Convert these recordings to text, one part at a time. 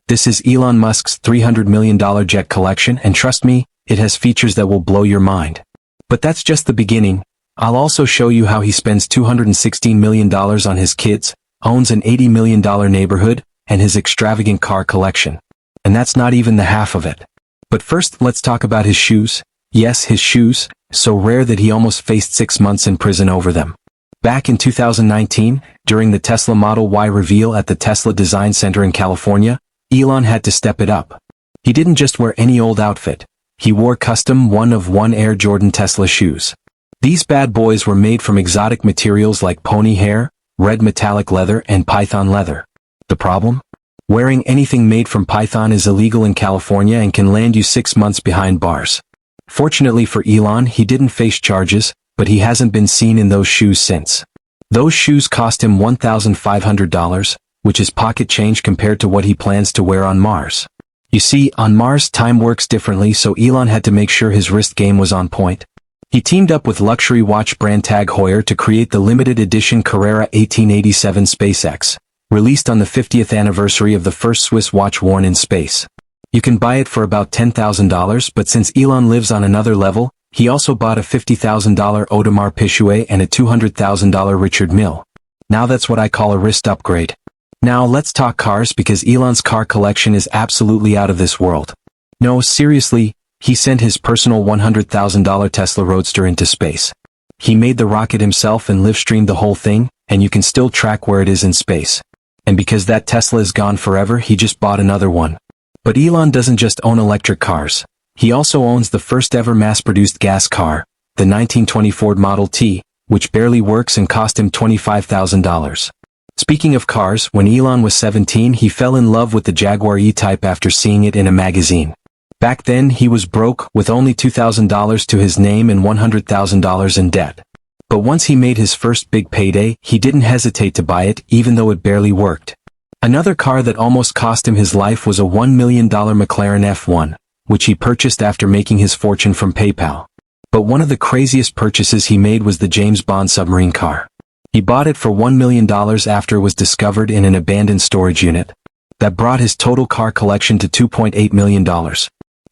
This is Elon Musk's $300 million jet collection, and trust me, it has features that will blow your mind. But that's just the beginning. I'll also show you how he spends $216 million on his kids, owns an $80 million neighborhood, and his extravagant car collection. And that's not even the half of it. But first, let's talk about his shoes. Yes, his shoes, so rare that he almost faced 6 months in prison over them. Back in 2019, during the Tesla Model Y reveal at the Tesla Design Center in California, Elon had to step it up. He didn't just wear any old outfit. He wore custom one-of-one Air Jordan Tesla shoes. These bad boys were made from exotic materials like pony hair, red metallic leather, and python leather. The problem? Wearing anything made from python is illegal in California and can land you 6 months behind bars. Fortunately for Elon, he didn't face charges, but he hasn't been seen in those shoes since. Those shoes cost him $1,500, which is pocket change compared to what he plans to wear on Mars. You see, on Mars time works differently, so Elon had to make sure his wrist game was on point. He teamed up with luxury watch brand Tag Heuer to create the limited edition Carrera 1887 SpaceX, released on the 50th anniversary of the first Swiss watch worn in space. You can buy it for about $10,000, but since Elon lives on another level, he also bought a $50,000 Audemars Piguet and a $200,000 Richard Mille. Now that's what I call a wrist upgrade. Now let's talk cars, because Elon's car collection is absolutely out of this world. No, seriously, he sent his personal $100,000 Tesla Roadster into space. He made the rocket himself and live-streamed the whole thing, and you can still track where it is in space. And because that Tesla is gone forever, he just bought another one. But Elon doesn't just own electric cars. He also owns the first ever mass-produced gas car, the 1920 Ford Model T, which barely works and cost him $25,000. Speaking of cars, when Elon was 17, he fell in love with the Jaguar E-Type after seeing it in a magazine. Back then, he was broke, with only $2,000 to his name and $100,000 in debt. But once he made his first big payday, he didn't hesitate to buy it, even though it barely worked. Another car that almost cost him his life was a $1 million McLaren F1, which he purchased after making his fortune from PayPal. But one of the craziest purchases he made was the James Bond submarine car. He bought it for $1 million after it was discovered in an abandoned storage unit. That brought his total car collection to $2.8 million.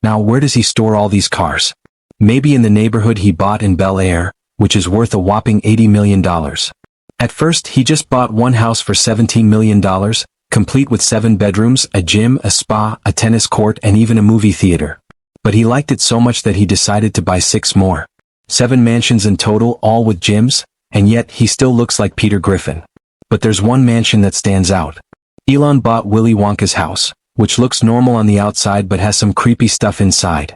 Now, where does he store all these cars? Maybe in the neighborhood he bought in Bel Air, which is worth a whopping $80 million. At first, he just bought one house for $17 million, complete with 7 bedrooms, a gym, a spa, a tennis court, and even a movie theater. But he liked it so much that he decided to buy 6 more. 7 mansions in total, all with gyms, and yet he still looks like Peter Griffin. But there's one mansion that stands out. Elon bought Willy Wonka's house, which looks normal on the outside but has some creepy stuff inside.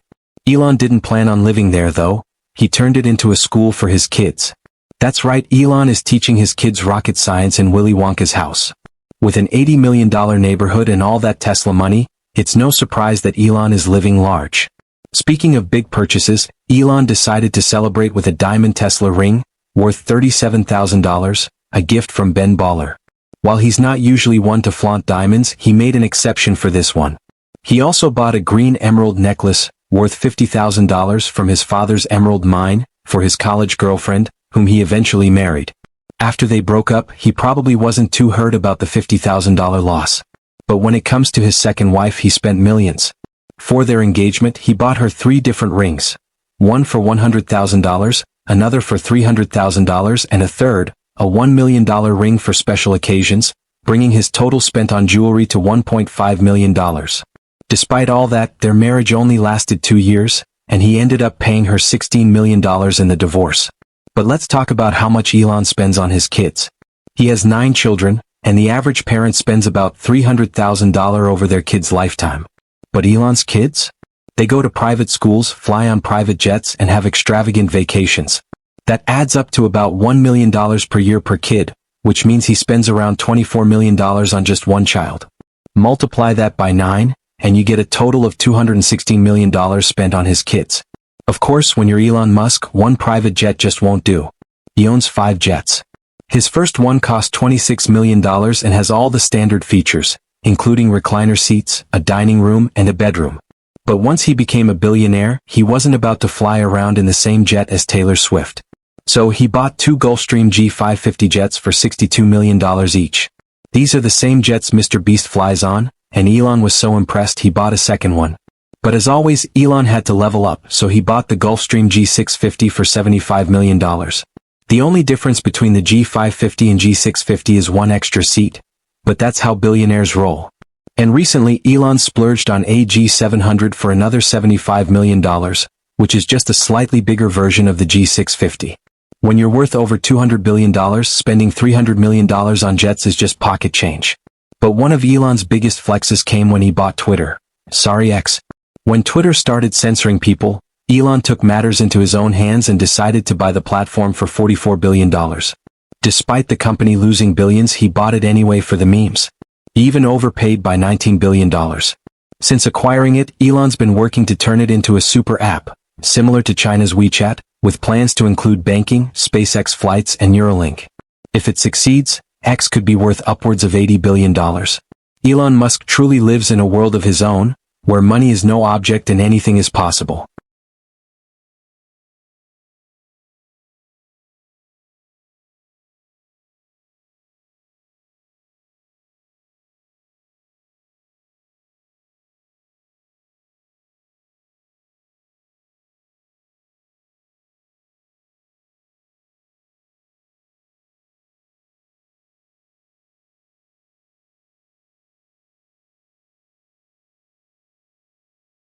Elon didn't plan on living there though. He turned it into a school for his kids. That's right, Elon is teaching his kids rocket science in Willy Wonka's house. With an $80 million neighborhood and all that Tesla money, it's no surprise that Elon is living large. Speaking of big purchases, Elon decided to celebrate with a diamond Tesla ring, worth $37,000, a gift from Ben Baller. While he's not usually one to flaunt diamonds, he made an exception for this one. He also bought a green emerald necklace, worth $50,000 from his father's emerald mine, for his college girlfriend, whom he eventually married. After they broke up, he probably wasn't too hurt about the $50,000 loss. But when it comes to his second wife, he spent millions. For their engagement, he bought her 3 different rings. One for $100,000, another for $300,000, and a third, a $1 million ring for special occasions, bringing his total spent on jewelry to $1.5 million. Despite all that, their marriage only lasted 2 years, and he ended up paying her $16 million in the divorce. But let's talk about how much Elon spends on his kids. He has 9 children, and the average parent spends about $300,000 over their kids' lifetime. But Elon's kids? They go to private schools, fly on private jets, and have extravagant vacations. That adds up to about $1 million per year per kid, which means he spends around $24 million on just one child. Multiply that by 9, and you get a total of $216 million spent on his kids. Of course, when you're Elon Musk, one private jet just won't do. He owns 5 jets. His first one cost $26 million and has all the standard features, including recliner seats, a dining room, and a bedroom. But once he became a billionaire, he wasn't about to fly around in the same jet as Taylor Swift. So he bought 2 Gulfstream G550 jets for $62 million each. These are the same jets Mr. Beast flies on, and Elon was so impressed he bought a second one. But as always, Elon had to level up, so he bought the Gulfstream G650 for $75 million. The only difference between the G550 and G650 is one extra seat. But that's how billionaires roll. And recently Elon splurged on a G700 for another $75 million, which is just a slightly bigger version of the G650. When you're worth over $200 billion, spending $300 million on jets is just pocket change. But one of Elon's biggest flexes came when he bought Twitter. Sorry, X. When Twitter started censoring people, Elon took matters into his own hands and decided to buy the platform for $44 billion. Despite the company losing billions, he bought it anyway for the memes. He even overpaid by $19 billion. Since acquiring it, Elon's been working to turn it into a super app, similar to China's WeChat, with plans to include banking, SpaceX flights, and Neuralink. If it succeeds, X could be worth upwards of $80 billion. Elon Musk truly lives in a world of his own, where money is no object and anything is possible.